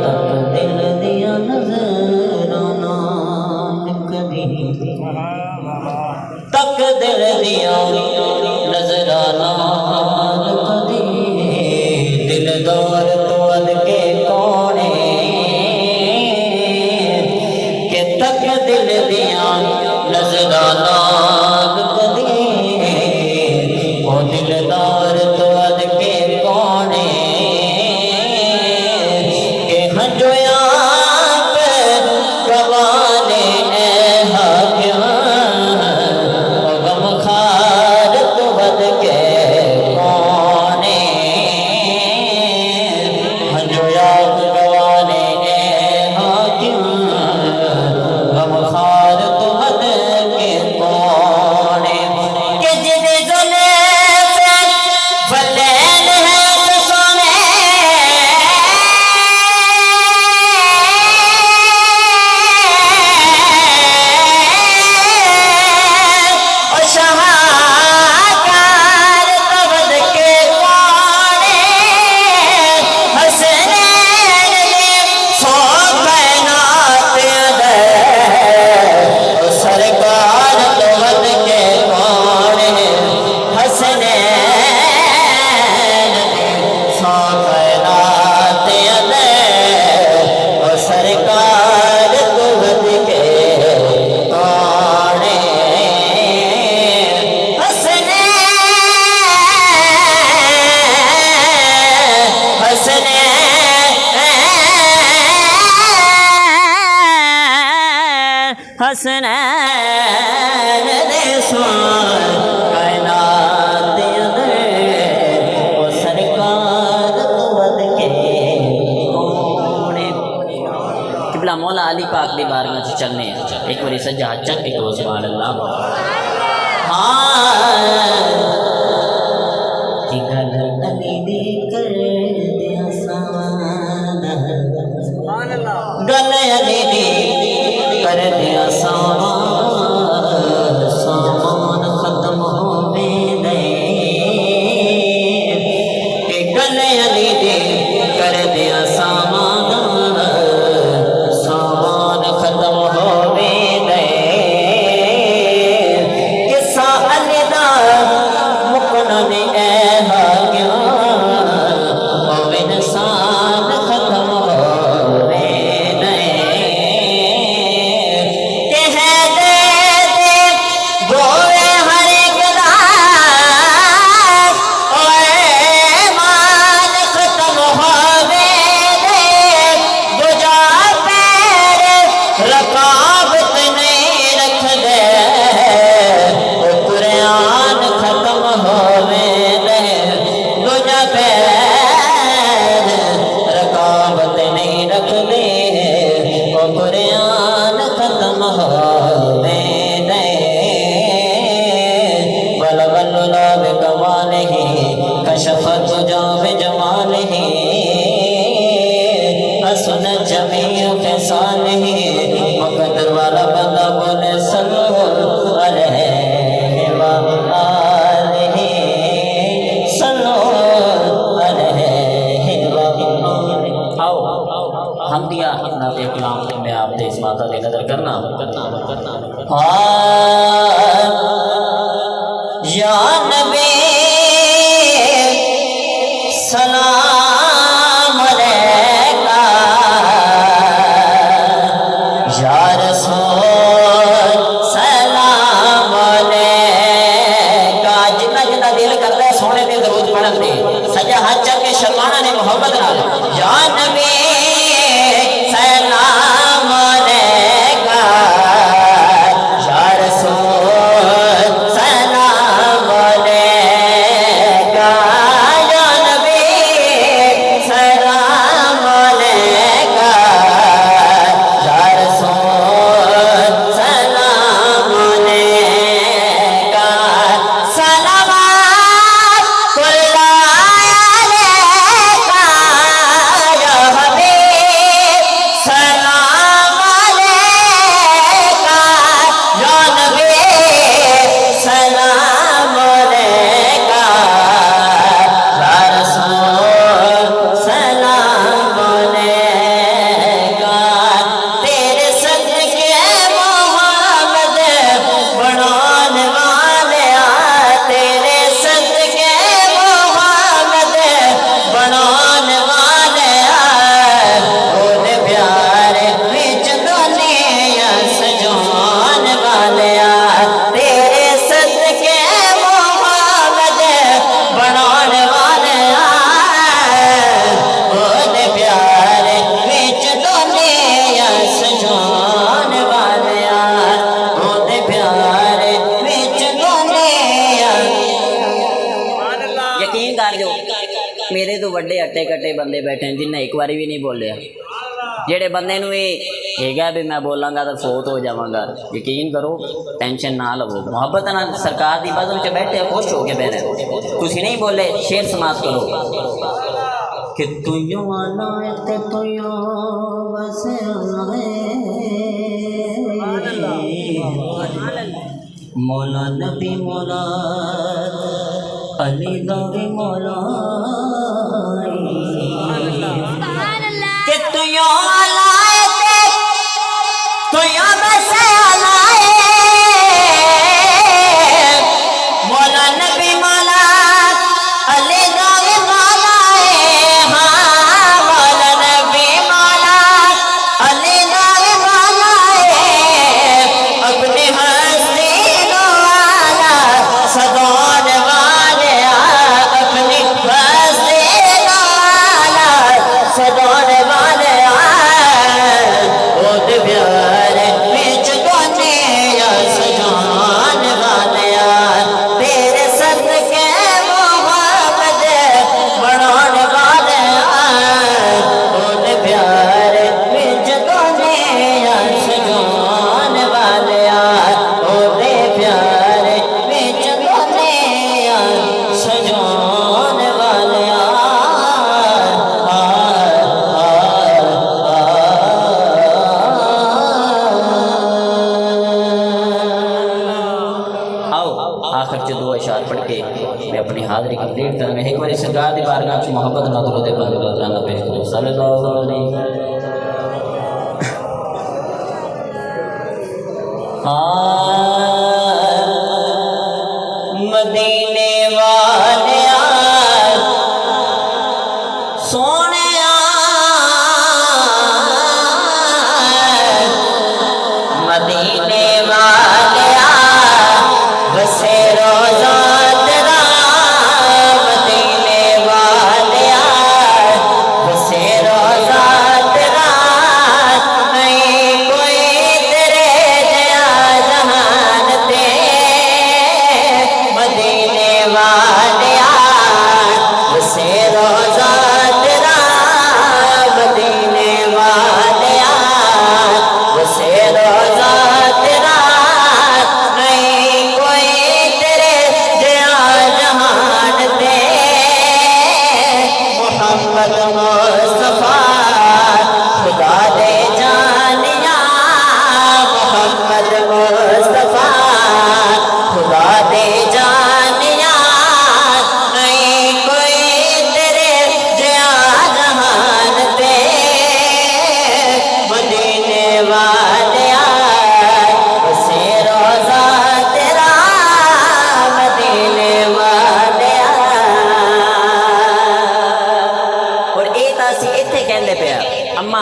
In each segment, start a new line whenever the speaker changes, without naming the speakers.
تک دل دیا نظرانا کدی تک دل دیا نظرانا کدی دلدار تو اد کے کونے کہ تک دل دیا نظرانا کدی وہ دلدار تو اد کے کونے کہ ہنجو آپ گوانے اے حاکم غم خار تو اد کے کونے ہنجو آپ گوانے اے حاکم غم خار تو اد کے کونے کہ جن زلیف فلیل ہے سسونے اور شہاکار تو ود کے کونے حسنین نے سو کائنات ادے اور سرکار تو ود کے کونے حسنین نے سو کائنات ادے اور سرکار تو ود کے کونے حسنین دے سوال کائنات اندر وہ سرکار تو ود کے کونے قبلہ مولا علی پاک دی بارگاہ چ چلنے ہیں ایک باری سجا ہاتھ چک کے کہو سبحان اللہ کہ گل علی دی کر دے آسان گل علی دی کر دے آسان سامان ختم ہوے دے کہ گل علی دی کر دے آسان سامان ختم ہوے دے کہ ساحل دا مکنا نے اے حاکم او انسان ختم ہوے دے کہ ہے دے دے گوئے ہر ایک دا اوے مان ختم ہوے دے دجا پیر رکابت نہیں رکھ دے او قرآن ختم ہوے دے دجا پیر رکابت نہیں رکھ دے او قرآن ختم ہوے دے بلغ اللہ بکمالہ کشفت جا بجمالہ حسن جمیع خصالہ مقدر والا بندہ بولے صلو علیہ وآلہ صلو علیہ وآلہ آؤ ہم دیا اپنا کلام میں آپ نے اس بات کی قدر کرنا یا نبی سلام علیکہ یا رسول سلام علیکہ جنہ جنہ دل کرتا ہے سونے دے درود پڑھن دے سجا ہاتھ چل کے شرمانا نے محبت نال یا نبی سلام علیکہ یا رسول سلام علیکہ یا نبی
ਵੱਡੇ ਅੱਟੇ ਕੱਟੇ ਬੰਦੇ ਬੈਠੇ ਨੇ ਜਿਨ੍ਹਾਂ ਇੱਕ ਵਾਰੀ ਵੀ ਨਹੀਂ ਬੋਲਿਆ। ਜਿਹੜੇ ਬੰਦੇ ਨੂੰ ਇਹ ਹੈਗਾ ਵੀ ਮੈਂ ਬੋਲਾਂਗਾ ਤਾਂ ਫੌਤ ਹੋ ਜਾਵਾਂਗਾ, ਯਕੀਨ ਕਰੋ ਟੈਨਸ਼ਨ ਨਾ ਲਵੋ, ਮੁਹੱਬਤ ਨਾਲ ਸਰਕਾਰ ਦੀ ਬਜ਼ਮ 'ਚ ਬੈਠੇ ਖੁਸ਼ ਹੋ ਕੇ ਬਹਿ ਰਹੇ। ਤੁਸੀਂ ਨਹੀਂ ਬੋਲੇ ਸ਼ੇਰ ਸਮਾਤ کرو کہ تو یوں آنا ہے تو یوں بس مولا نبی مولا علی گاوی مولا کہ تو یوں آنا ہے تو یوں بس مولا نبی مولا علی گاوی مولا میں اپنی حاضری کمپلیٹ کرنا ایک بار سرکار دی بارگاہ وچ محبت نال درود پاک روزانہ پیش کرو صلی اللہ علیہ مدینے والیا سونیا مدینے والیا بسے روزہ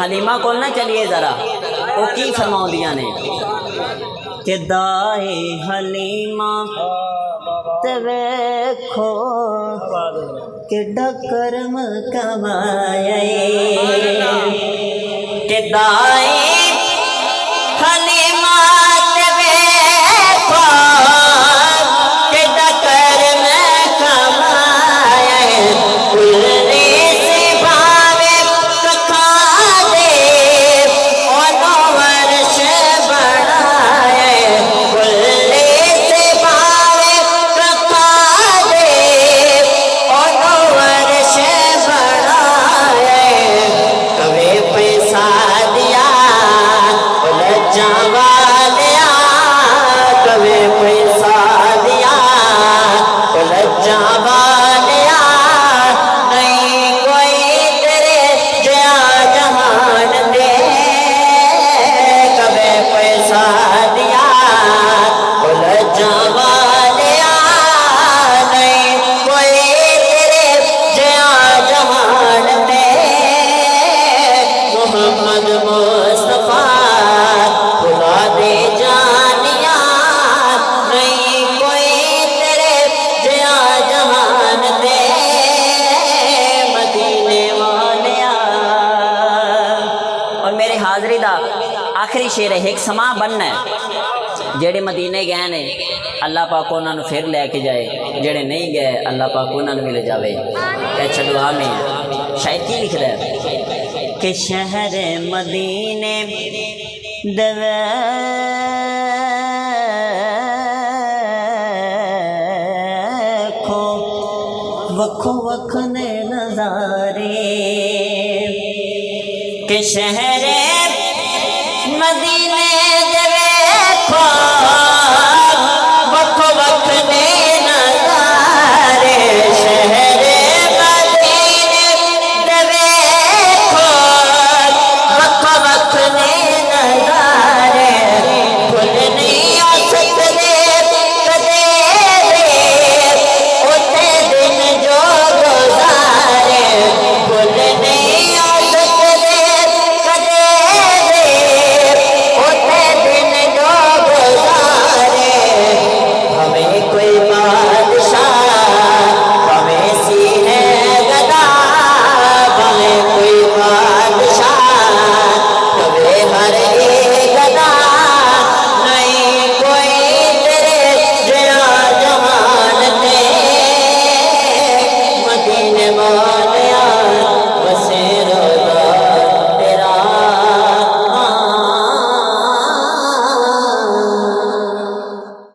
حلیمہ کو نہ چلیے ذرا وہ کی فرماؤندیاں نے کہ دائے حلیمہ تے ویکھو کہ ڈکرم کمائے کہ دائے حلیمہ تے ویکھو کہ ڈکرم کمائے آخری شیر ہے ایک سما بننا ہے جڑے مدینے گئے نے اللہ پاک انہوں نے پھر لے کے جائے جڑے نہیں گئے اللہ پاک انہوں نے بھی لے جاوے کہ چلو آمین شاید کی لکھ رہا ہے
کہ شہر مدینے دیکھو وکھو وکھنے نظارے کہ شہر مدینے دیکھو